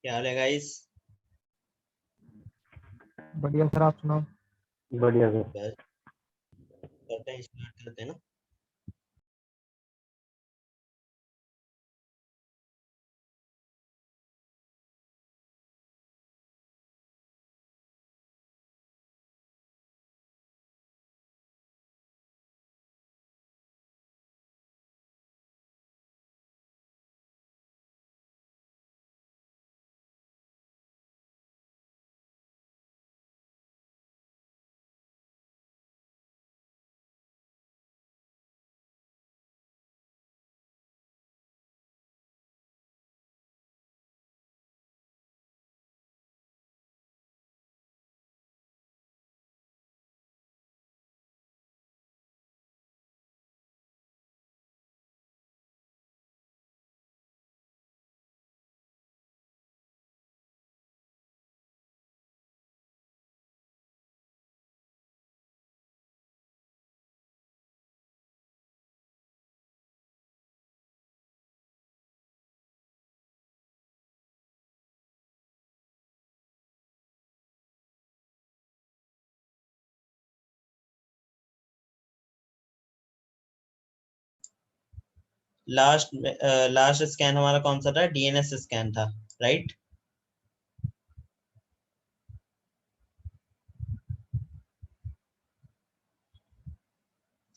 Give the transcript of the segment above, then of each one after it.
क्या हाल है गाइस? बढ़िया सर, आप सुनाओ। बढ़िया सर। बस करते हैं, स्टार्ट करते हैं ना। लास्ट स्कैन हमारा कौन सा था? डीएनएस स्कैन था, right?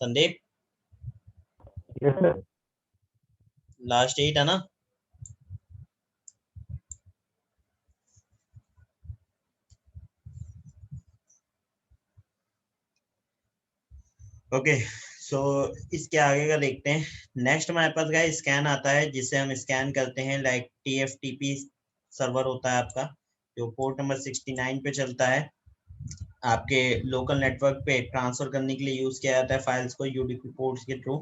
Sandeep, yes sir. Last 8 है ना? ओके, सो इसके आगे का देखते हैं। नेक्स्ट हमारे पास का स्कैन आता है जिसे हम स्कैन करते हैं, लाइक टीएफटीपी सर्वर होता है आपका, जो पोर्ट नंबर 69 पे चलता है। आपके लोकल नेटवर्क पे ट्रांसफर करने के लिए यूज किया जाता है फाइल्स को यूडीपी पोर्ट्स के थ्रू।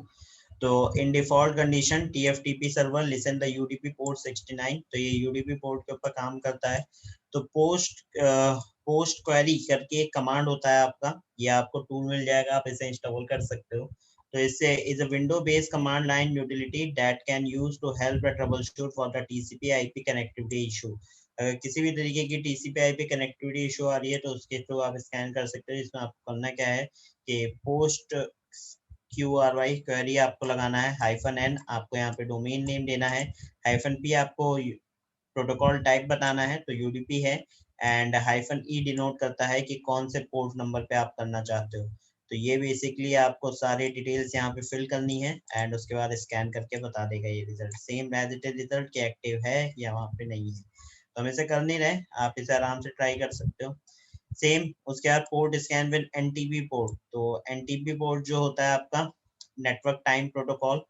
तो इन default condition TFTP server listen the UDP port 69, तो ये यूडीपी पोर्ट के ऊपर काम करता है। तो पोस्ट क्वेरी करके एक कमांड होता है आपका, ये आपको टूल मिल जाएगा, आप इसे इंस्टॉल कर सकते हो। तो इससे is a window based command line utility that can use to help troubleshoot for the TCP IP connectivity issue. अगर किसी भी तरीके की टीसीपी आईपी कनेक्टिविटी इशू आ रही है तो उसके थ्रू आप स्कैन कर सकते हो। इसमें आपको करना क्या है कि पोस्ट QRY क्वेरी आपको लगाना है, -n आपको यहाँ पे डोमेन नेम देना है, -p आपको प्रोटोकॉल टाइप बताना है, तो यूडीपी है, एंड -e डिनोट करता है कि कौन से पोर्ट नंबर पे आप करना चाहते हो। तो ये बेसिकली आपको सारी डिटेल्स यहाँ पे फिल करनी है एंड उसके बाद स्कैन करके बता देगा ये result, same as it is result कि एक्टिव है या वहाँ पे नहीं है। तो हम इसे कर नहीं रहे, आप इसे आराम से ट्राई कर सकते हो। सेम उसके बाद port scan with NTP port. तो एनटीपी पोर्ट जो होता है आपका नेटवर्क टाइम प्रोटोकॉल।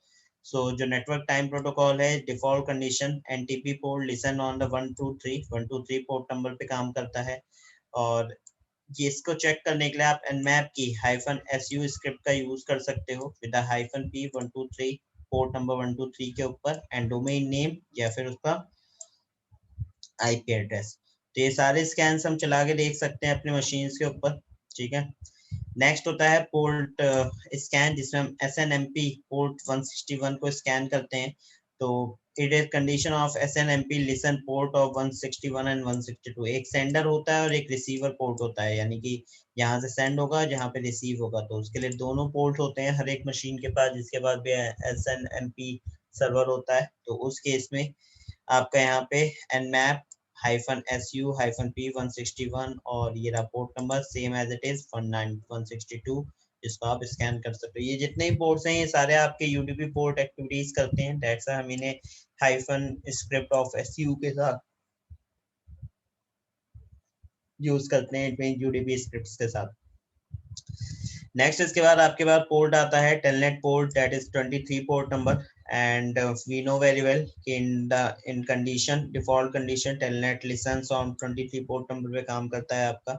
सो जो नेटवर्क टाइम प्रोटोकॉल है, default condition NTP port listen on the 123 port number पे काम करता है। और ये इसको चेक करने के लिए आप nmap की -su स्क्रिप्ट का यूज कर सकते हो विद -p 123 पोर्ट नंबर 123 के ऊपर एंड डोमेन नेम या फिर उसका आईपी एड्रेस। तो ये सारे स्कैन्स हम चला के देख सकते हैं अपने मशीन्स के ऊपर, ठीक है। नेक्स्ट होता है पोर्ट स्कैन, जिसमें हम SNMP पोर्ट 161 को स्कैन करते हैं। तो it is condition of SNMP listen port of 161 and 162। एक सेंडर होता है और एक रिसीवर पोर्ट होता है, यानी कि यहाँ से सेंड होगा, जहाँ पे रिसीव होगा। तो उसके लिए दोनों पोर्ट होते हैं हर एक मशीन के पास, जिसके पास भी SNMP सर्वर होता है। तो उस केस में आपका यहाँ पे nmap -su-p 161 और ये रहा port number same as it is 162, जिसको आप स्कैन कर सकते हो। ये जितने ही पोर्ट्स हैं ये सारे आपके यूडीपी पोर्ट एक्टिविटीज करते हैं, दैट्स हम इन्हें हाइफन स्क्रिप्ट ऑफ SU के साथ यूज करते हैं, इनमें यूडीपी स्क्रिप्ट्स के साथ। नेक्स्ट इसके बाद आपके पास पोर्ट आता है telnet port, that is 23 port number. and we know very well in condition default condition telnet listens on 23 port number पे काम करता है आपका।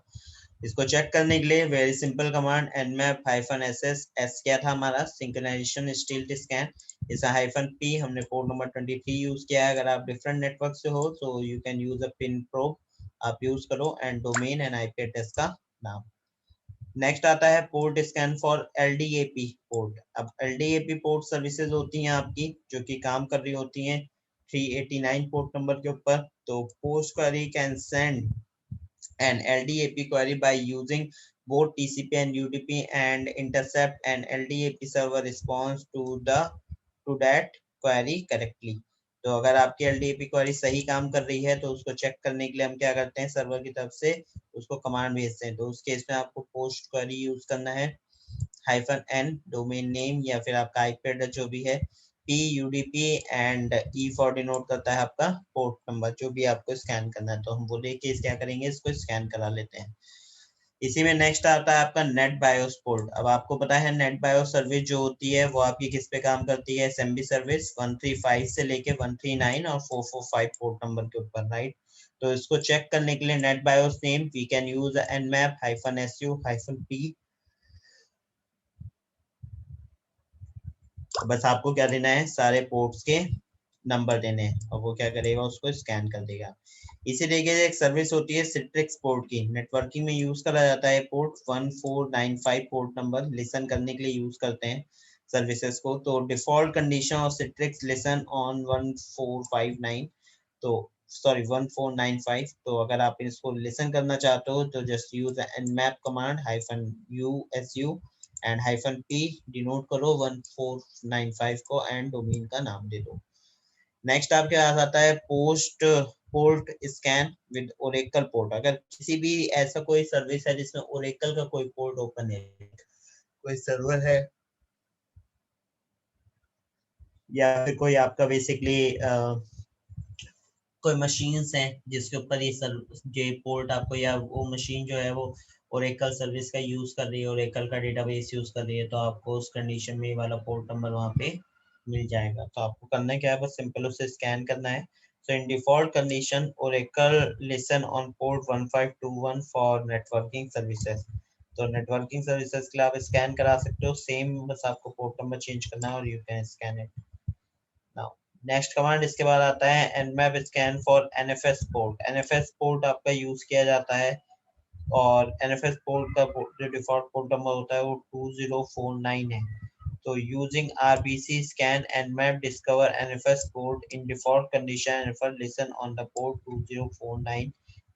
इसको चेक करने के लिए very simple command nmap -ss, s क्या था हमारा सिंक्रोनाइजेशन स्टिल्ट स्कैन, इस -p हमने पोर्ट नंबर 23 यूज किया है। अगर आप डिफरेंट नेटवर्क से हो तो you can use a pin probe, आप यूज करो, and domain and IP address का नाम। नेक्स्ट आता है port scan for LDAP port. अब LDAP पोर्ट सर्विसेज होती हैं आपकी, जो कि काम कर रही होती हैं 389 पोर्ट नंबर के ऊपर। तो post query can send an LDAP query by using both TCP and UDP and intercept an LDAP server response to that query correctly। तो अगर आपकी LDAP क्वेरी सही काम कर रही है तो उसको चेक करने के लिए हम क्या करते हैं, सर्वर की तरफ से उसको कमांड भेजते हैं। तो उस केस में आपको पोस्ट क्वेरी यूज करना है, -n डोमेन नेम या फिर आपका आईपी एड्रेस जो भी है, PUDP and E for denote करता है आपका पोर्ट नंबर जो भी आपको स्कैन करना है। तो हम बोले कि क्या करेंगे, इसको स्कैन करा लेते हैं। इसी में नेक्स्ट आता है आपका नेट बायोस पोर्ट। अब आपको पता है नेट बायोस सर्विस जो होती है वो आपकी किस पे काम करती है, एसएमबी सर्विस 135 से लेके 139 और 445 पोर्ट नंबर के ऊपर, राइट। तो इसको चेक करने के लिए NetBIOS name we can use nmap-su-p। बस आपको क्या देना है, सारे पोर्ट्स के नंबर देने हैं और वो क्या करेगा, उसको स्कैन कर देगा। इसी तरीके से एक सर्विस होती है सिट्रिक्स पोर्ट की, नेटवर्किंग में यूज करा जाता है पोर्ट 1495 पोर्ट नंबर लिसन करने के लिए यूज करते हैं सर्विसेज को। तो default condition of Citrix listen on 1459 तो सॉरी 1495। तो अगर आप इसको लिसन करना चाहते हो तो just use nmap command -usu and -p denote करो 1495 को एंड डोमेन का नाम दे दो। नेक्स्ट आपके पास आता है post port scan with Oracle port. अगर किसी भी ऐसा कोई सर्विस है जिसमें ओरेकल का कोई पोर्ट ओपन है, कोई सर्वर है या फिर कोई आपका बेसिकली कोई मशीन्स हैं जिसके ऊपर ये पोर्ट आपको, या वो मशीन जो है वो ओरेकल सर्विस का यूज कर रही है, ओरेकल का डेटाबेस यूज कर रही है, तो आपको उस कंडीशन में वाला पोर्ट नंबर वहाँ पे मिल जाएगा। तो आपको करना क्या है, बस सिंपल उसे स्कैन करना है। So in default condition Oracle listen on port 1521 for networking services. तो नेटवर्किंग सर्विसेज के लिए आप स्कैन करा सकते हो, सेम बस आपको पोर्ट नंबर चेंज करना है और you can scan it now. Next command इसके बाद आता है nmap scan for NFS port. NFS port आपका यूज किया जाता है और NFS पोर्ट का जो डिफॉल्ट पोर्ट नंबर होता है वो 2049 है। तो using RBC scan nmap discover NFS port in default condition NFS listen on the port 2049,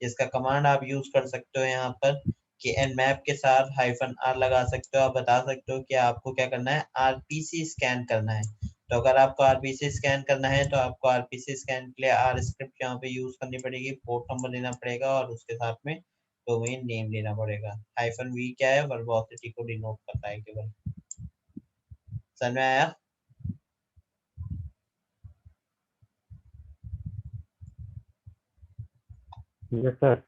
जिसका कमांड आप यूज कर सकते हो यहाँ पर कि nmap के साथ -r लगा सकते हो। आप बता सकते हो कि आपको क्या करना है, RPC स्कैन करना है। तो अगर आपको RPC स्कैन करना है तो आपको RPC स्कैन के लिए R स्क्रिप्ट यहाँ पे यूज करनी पड़ेगी, पोर्ट नंबर लेना पड़ेगा और उसके साथ में डोमेन नेम लेना पड़ेगा। -v क्या है, वर्बोसिटी को डिनोट करता है केवल। समझ में आया? Yes sir.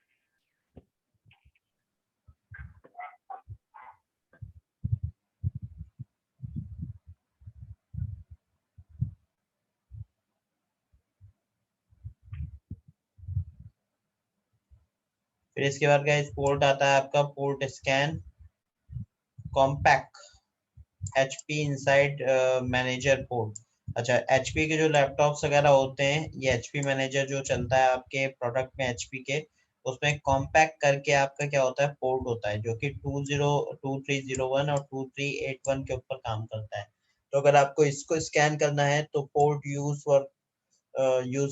फिर इसके बाद का पोर्ट आता है आपका port scan compact HP inside manager port. अच्छा, HP के जो लैपटॉप्स वगैरह होते हैं, ये HP मैनेजर जो चलता है आपके प्रोडक्ट में HP के, उसमें कॉम्पैक्ट करके आपका क्या होता है, पोर्ट होता है जो कि 2301 और 2381 के ऊपर काम करता है। तो अगर आपको इसको स्कैन करना है तो port use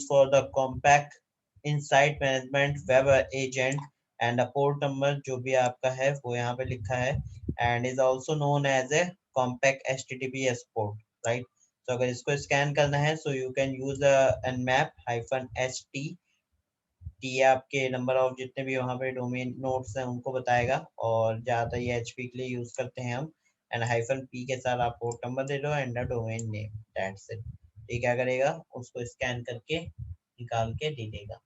for the compact inside management web agent and port number जो भी आपका है वो यहाँ पे लिखा है and is also known as a compact HTTPS port, right. तो अगर इसको स्कैन करना है so you can use nmap-ht। ये आपके नंबर ऑफ जितने भी वहाँ पे डोमेन नोड्स हैं उनको बताएगा और ज़्यादातर ये HP के लिए यूज करते हैं हम। एंड -p के साथ आप पोर्ट नंबर दे दो and domain name, that's it. ये क्या करेगा, उसको स्कैन करके निकाल के दे देगा।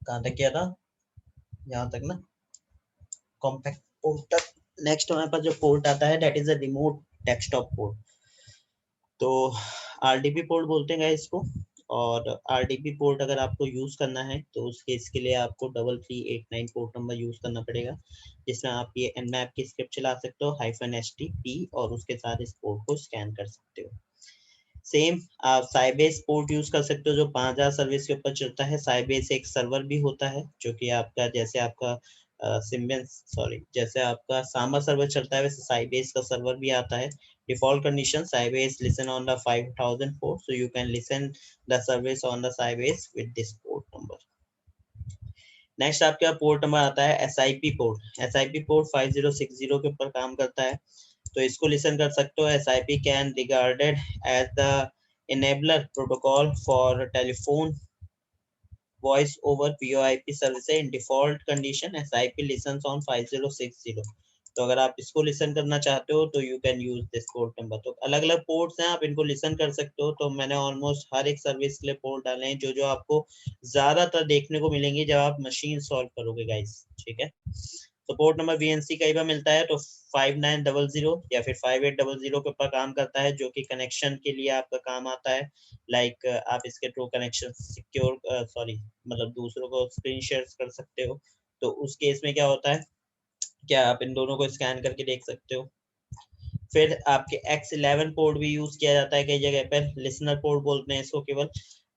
कहाँ तक किया था, यहाँ तक ना, कॉम्पैक्ट पोर्ट तक। नेक्स्ट हमारे पास जो पोर्ट आता है that is a remote desktop port. तो आरडीपी पोर्ट बोलते हैं इसको। और आरडीपी पोर्ट अगर आपको यूज करना है तो उसके इसके लिए आपको 3389 पोर्ट नंबर यूज करना पड़ेगा, जिसमें आप ये nmap की स्क्रिप्ट चला सकते हो -htp और उसके साथ इस पोर्ट को स्कैन कर सकते हो। सेम आप साइबेस पोर्ट यूज कर सकते हो जो 5000 सर्विस के ऊपर चलता है। साइबेस एक सर्वर भी होता है जो कि आपका जैसे आपका जैसे आपका सामा सर्वर चलता है वैसे साइबेस का सर्वर भी आता है। Default condition Sybase listen on the 5000 port, so you can listen the service on the Sybase with this port number. Next आपका पोर्ट नंबर आता है SIP पोर्ट। SIP पोर्ट 5060 के ऊपर काम करता है, तो इसको लिसन कर सकते हो। SIP can regarded as the enabler protocol for telephone voice over VoIP services in default condition SIP listens on 5060। तो अगर आप इसको लिसन करना चाहते हो तो you can use this port number. तो अलग अलग पोर्ट्स हैं, आप इनको लिसन कर सकते हो। तो मैंने ऑलमोस्ट हर एक सर्विस के लिए पोर्ट डाले हैं जो जो आपको ज्यादातर देखने को मिलेंगे जब आप मशीन सॉल्व करोगे गाइस, ठीक है। तो पोर्ट नंबर VNC कई बार मिलता है तो 5900 या फिर 5800 के ऊपर काम करता है, जो कि कनेक्शन के लिए आपका काम आता है। लाइक आप इसके थ्रू कनेक्शन सिक्योर मतलब दूसरों को स्क्रीन शेयर कर सकते हो। तो उस केस में क्या होता है, क्या आप इन दोनों को स्कैन करके देख सकते हो। फिर आपके X11 पोर्ट भी यूज किया जाता है कई जगह पर, लिसनर पोर्ट बोलते हैं इसको केवल।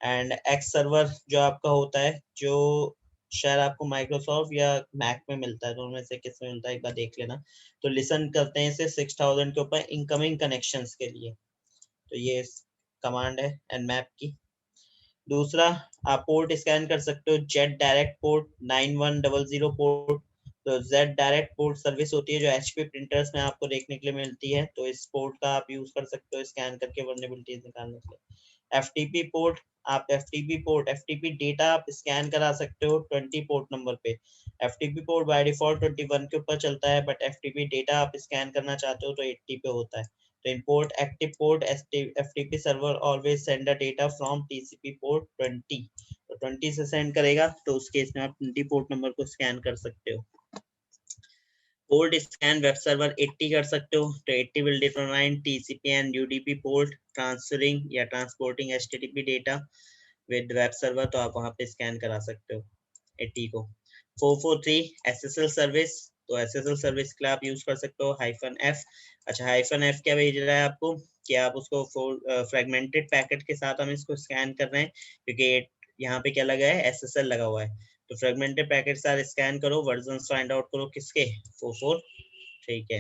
एंड X सर्वर जो आपका होता है, जो शायद आपको माइक्रोसॉफ्ट या मैक में मिलता है, दोनों में से किस में मिलता है एक बार देख लेना। तो लिसन करते हैं इसे 6000 के ऊपर इनकमिंग कनेक्शंस के लिए। तो ये कमांड है nmap की। दूसरा आप पोर्ट स्कैन कर सकते हो जेट डायरेक्ट पोर्ट 9100 पोर्ट। तो जेट डायरेक्ट पोर्ट सर्विस होती है जो HP प्रिंटर्स में आपको देखने के लिए मिलती है। तो इस पोर्ट का आप यूज कर सकते हो स्कैन करके वल्नरेबिलिटीज निकालने के लिए। FTP पोर्ट, आप FTP डेटा आप स्कैन करा सकते हो 20 पोर्ट नंबर पे। FTP पोर्ट बाय डिफॉल्ट 21 के ऊपर चलता है, बट FTP डेटा आप स्कैन करना चाहते हो तो 80 पे होता है। तो import active port FTP server always send the data from TCP port 20। तो 20 से सेंड करेगा, तो उस केस में आप 20 पोर्ट नंबर को स्कैन कर सकते हो। पोर्ट स्कैन वेब सर्वर 80 कर सकते हो, तो 80 will determine TCP and UDP port transferring या transporting HTTP data with web server, तो आप वहां पे स्कैन करा सकते हो 80 को। 443 SSL सर्विस, तो SSL सर्विस के लिए आप यूज कर सकते हो -F। अच्छा, -F क्या भेज रहा है आपको कि आप उसको फ्रेगमेंटेड पैकेट के साथ हम इसको स्कैन कर रहे हैं, क्योंकि यहाँ पे क्या लगा है, SSL लगा हुआ है। तो फ्रेगमेंटेड पैकेट साथ स्कैन करो, वर्जन फाइंड आउट करो किसके, 443 के।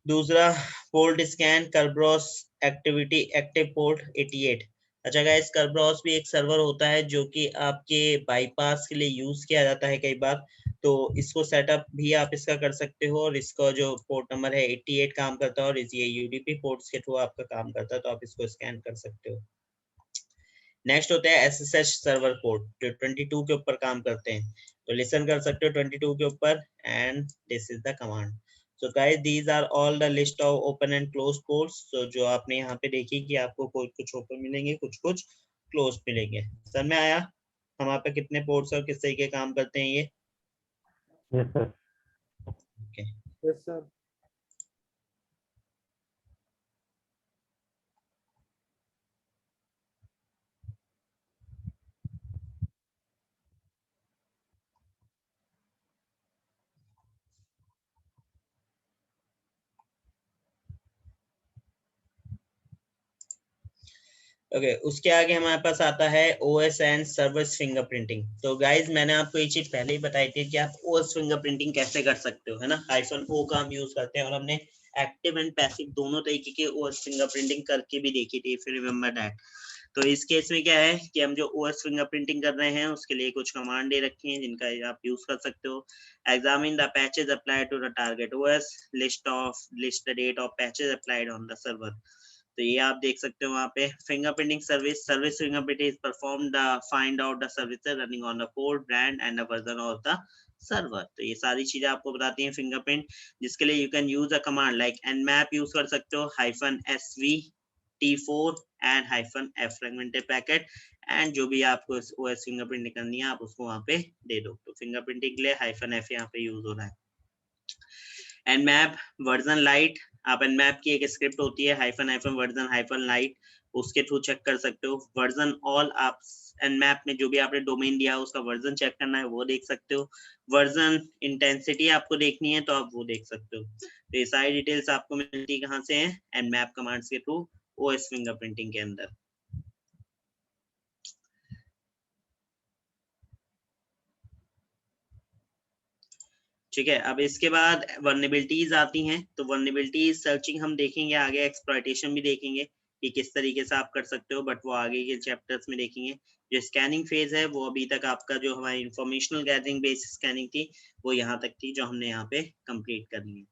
दूसरा port scan Kerberos activity active port 88। अच्छा गाइस, Kerberos भी एक सर्वर होता है जो कि आपके बाईपास के लिए यूज किया जाता है कई बार। तो इसको सेटअप भी आप इसका कर सकते हो, और इसका जो पोर्ट नंबर है 88 काम करता है, और ये UDP पोर्ट्स के थ्रू आपका काम करता है, तो आप इसको स्कैन कर सकते हो। नेक्स्ट होता है SSH सर्वर पोर्ट, जो 22 के ऊपर काम करते हैं। तो लिसन कर सकते हो 22 के ऊपर, and this is the command. So guys, these are all the list of open and closed ports। so जो आपने यहाँ पे देखी कि आपको कुछ ओपन मिलेंगे, कुछ क्लोज मिलेंगे। सर में आया हमारे पे कितने पोर्ट्स और किस तरीके काम करते हैं ये। Yes sir. Okay, yes sir. Okay, उसके आगे हमारे पास आता है OS एंड सर्विस फिंगरप्रिंटिंग। तो गाइज, मैंने आपको ये चीज पहले ही बताई थी कि आप OS फिंगरप्रिंटिंग कैसे कर सकते हो, है ना। -O का हम यूज करते हैं, और हमने एक्टिव एंड पैसिव दोनों तरीके के OS फिंगरप्रिंटिंग करके भी देखी थी, इफ यू रिमेंबर दैट। तो इस केस में क्या है कि हम जो OS फिंगरप्रिंटिंग कर रहे हैं उसके लिए कुछ कमांड दे रखी हैं जिनका आप यूज कर सकते हो। Examine the patches applied to the target OS, list the date of patches applied on the server. तो ये आप देख सकते हो वहाँ पे। Fingerprinting service fingerprinting is perform the find out the services running on the port brand and the version of the server. तो ये सारी चीजें आपको बताती हैं फिंगरप्रिंट, जिसके लिए you can use a command like nmap use कर सकते हो, -sv T4 and -F fragmented packet, and जो भी आपको OS फिंगरप्रिंटिंग करनी है आप उसको वहां पे दे दो। तो फिंगरप्रिंटिंग के लिए -F यहाँ पे यूज हो रहा है। nmap वर्जन लाइट, आप nmap की एक स्क्रिप्ट होती है -वर्जन -लाइट, उसके थ्रू चेक कर सकते हो। वर्जन ऑल, आप nmap में जो भी आपने डोमेन दिया उसका वर्जन चेक करना है वो देख सकते हो। वर्जन इंटेंसिटी आपको देखनी है तो आप वो देख सकते हो। तो ये सारी डिटेल्स आपको मिलती कहाँ से है? nmap कमांड्स के थ्रू OS फिंगरप्रिंटिंग के अंदर। ठीक है, अब इसके बाद वर्नेबिलिटीज आती हैं। तो वर्नेबिलिटीज सर्चिंग हम देखेंगे आगे, एक्सप्लॉइटेशन भी देखेंगे कि किस तरीके से आप कर सकते हो, बट वो आगे के चैप्टर्स में देखेंगे। जो स्कैनिंग फेज है वो अभी तक आपका जो हमारी इंफॉर्मेशनल गैदरिंग बेस्ड स्कैनिंग थी वो यहाँ तक थी, जो हमने यहाँ पे कंप्लीट कर ली है।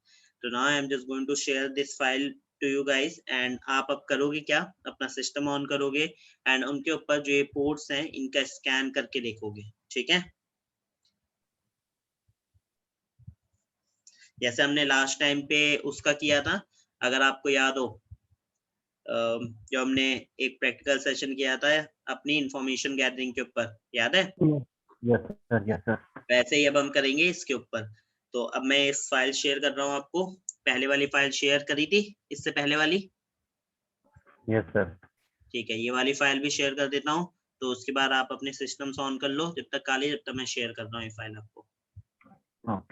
तो now I am just going to share this file to you guys, and आप अब करोगे क्या, अपना सिस्टम ऑन करोगे एंड उनके ऊपर जो ये पोर्ट्स हैं इनका स्कैन करके देखोगे। ठीक है, जैसे हमने लास्ट टाइम पे उसका किया था, अगर आपको याद हो, जो हमने एक प्रैक्टिकल सेशन किया था अपनी इंफॉर्मेशन गैदरिंग के ऊपर, याद है? Yes sir, yes sir. वैसे ही अब हम करेंगे इसके ऊपर। तो अब मैं इस फाइल शेयर कर रहा हूँ आपको। पहले वाली फाइल शेयर करी थी इससे पहले वाली? Yes sir. ठीक है, ये वाली फाइल भी शेयर कर देता हूँ। तो उसके बाद आप अपने सिस्टम से ऑन कर लो जब तक काली, जब तक मैं शेयर कर रहा हूँ ये फाइल आपको। हाँ।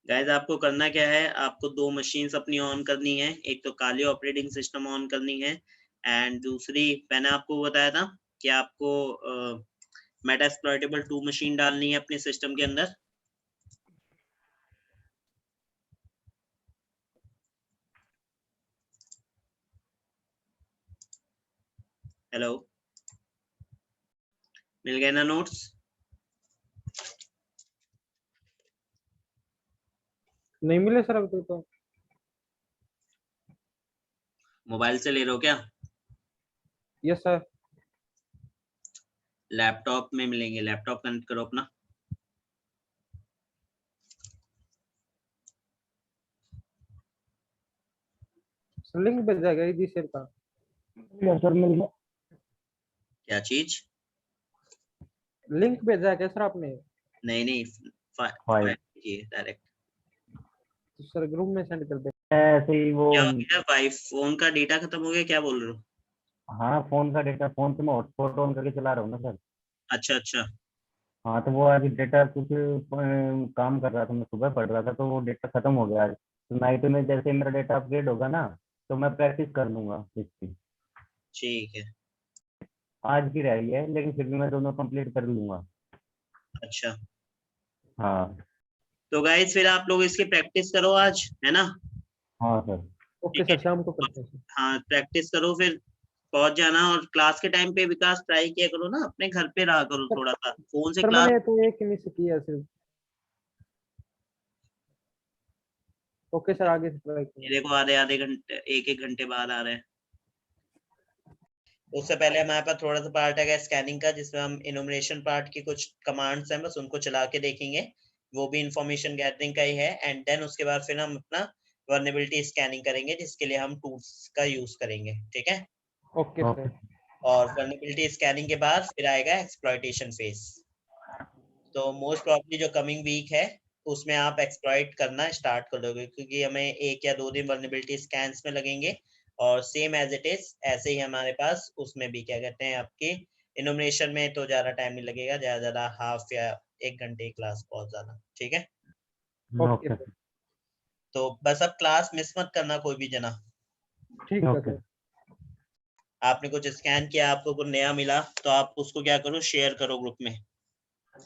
गाइस आपको करना क्या है, आपको दो मशीन्स अपनी ऑन करनी है। एक तो काली ऑपरेटिंग सिस्टम ऑन करनी है, एंड दूसरी मैंने आपको बताया था कि आपको मेटास्प्लॉइटेबल 2 मशीन डालनी है अपने सिस्टम के अंदर। हेलो, मिल गए ना नोट्स? नहीं मिले सर अभी तक तो। मोबाइल से ले रहे हो क्या? Yes sir. लैपटॉप में मिलेंगे, लैपटॉप कनेक्ट करो अपना। लिंक भेज जाएगा जी सर का। यस सर, मिल गया। क्या चीज? लिंक भेजा है क्या सर आपने? नहीं नहीं, फाइल डायरेक्ट। तो सर ग्रुप में सेंड कर दे। ऐसे ही वो। क्या हो गया, भाई फोन का डेटा खत्म हो गया, क्या बोल रहे हो? हाँ, फोन का डेटा, फोन से मैं हॉटस्पॉट ऑन करके चला रहा हूँ ना सर। अच्छा अच्छा, हाँ, तो वो आज डेटा कुछ काम कर रहा था, मैं सुबह पढ़ रहा था तो वो डेटा खत्म हो गया आज। तो नाइट में जैसे मेरा डेटा अपग्रेड होगा ना, तो मैं प्रैक्टिस कर लूंगा इसकी। ठीक है। आज की रह गई है लेकिन फिर भी मैं दोनों कंप्लीट कर लूंगा। अच्छा, हाँ। तो गाइस फिर आप लोग इसकी प्रैक्टिस करो आज, है ना? हाँ सर। ओके ठीक है, सर, शाम को करते हैं सर। हाँ प्रैक्टिस करो, फिर पहुंच जाना। और क्लास के टाइम पे विकास ट्राई किया करो ना, अपने घर पे रहा करो, थोड़ा सा फोन से सर क्लास। मैंने तो एक मिस किया सिर्फ। ओके सर, आगे से ट्राई करूंगा। मेरे को आधे आधे घंटे, एक एक घंटे बाद आ रहे हैं। उससे पहले हमारे पास थोड़ा सा पार्ट है स्कैनिंग का, जिसमें हम इनुमरेशन पार्ट की कुछ कमांड्स हैं, बस उनको चला के देखेंगे। वो भी इंफॉर्मेशन गैदरिंग का ही है। एंड देन उसके बाद फिर हम अपना वर्नेबिलिटी स्कैनिंग करेंगे, जिसके लिए हम टूल्स का यूज करेंगे। ठीक है, ओके ओके। सर। और वर्नेबिलिटी स्कैनिंग के बाद फिर आएगा एक्सप्लॉइटेशन फेज। तो मोस्ट प्रॉब्ली जो कमिंग वीक है उसमें आप एक्सप्लॉइट करना स्टार्ट कर दोगे, क्योंकि हमें 1 या 2 दिन वर्नेबिलिटी स्कैन्स में लगेंगे। और सेम एज इट इज ऐसे ही हमारे पास उसमें भी क्या कहते हैं, आपकी इनोमिनेशन में तो ज्यादा टाइम नहीं लगेगा, ज्यादा ज्यादा हाफ या 1 घंटे क्लास पहुंच जाना। ठीक है, ओके ओके। सर। तो बस अब क्लास मिस मत करना कोई भी जना। ठीक है ओके। सर। आपने कुछ स्कैन किया, आपको कुछ नया मिला, तो आप उसको क्या करो, शेयर करो ग्रुप में।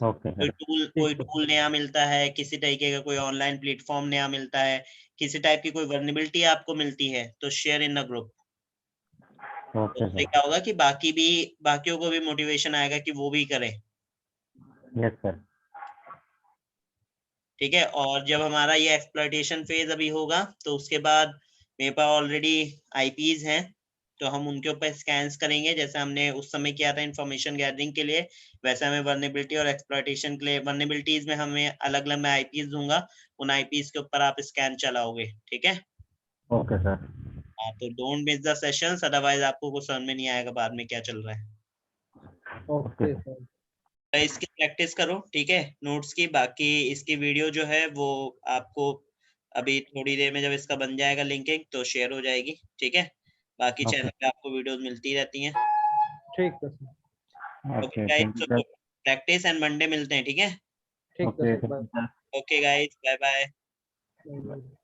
Okay sir. कोई टूल नया मिलता है, किसी तरीके का कोई ऑनलाइन प्लेटफॉर्म नया मिलता है, किसी टाइप की कोई वर्नेबिलिटी आपको मिलती है, तो share in the group. Okay उससे सर। क्या होगा कि बाकियों को भी मोटिवेशन आएगा कि वो भी करें। Yes sir. ठीक है, और जब हमारा ये एक्सप्लॉयटेशन फेज अभी होगा, तो उसके बाद मेरे पास ऑलरेडी आईपीज हैं, तो हम उनके ऊपर स्कैन्स करेंगे, जैसे हमने उस समय किया था इंफॉर्मेशन गैदरिंग के लिए, वैसे हमें वर्नेबिलिटी और एक्सप्लॉयटेशन के लिए, वर्नेबिलिटीज में हमें अलग अलग मैं आईपीज दूंगा, उन आईपीज के ऊपर आप स्कैन चलाओगे। ठीक है, ओके सर। हाँ, तो don't miss the sessions, otherwise आपको कुछ समझ में नहीं आएगा बाद में क्या चल रहा है। Okay sir. तो इसकी प्रैक्टिस करो, ठीक है, नोट्स की। बाकी इसकी वीडियो जो है वो आपको अभी थोड़ी देर में जब इसका बन जाएगा लिंकिंग, तो शेयर हो जाएगी। ठीक है, बाकी ओके। चैनल पे आपको वीडियोस मिलती रहती हैं। ठीक है sir. Okay okay thank guys, you तो सर। प्रैक्टिस एंड मंडे मिलते हैं। ठीक है, ठीक है okay sir, thank bye you sir. Okay guys, bye bye. Bye.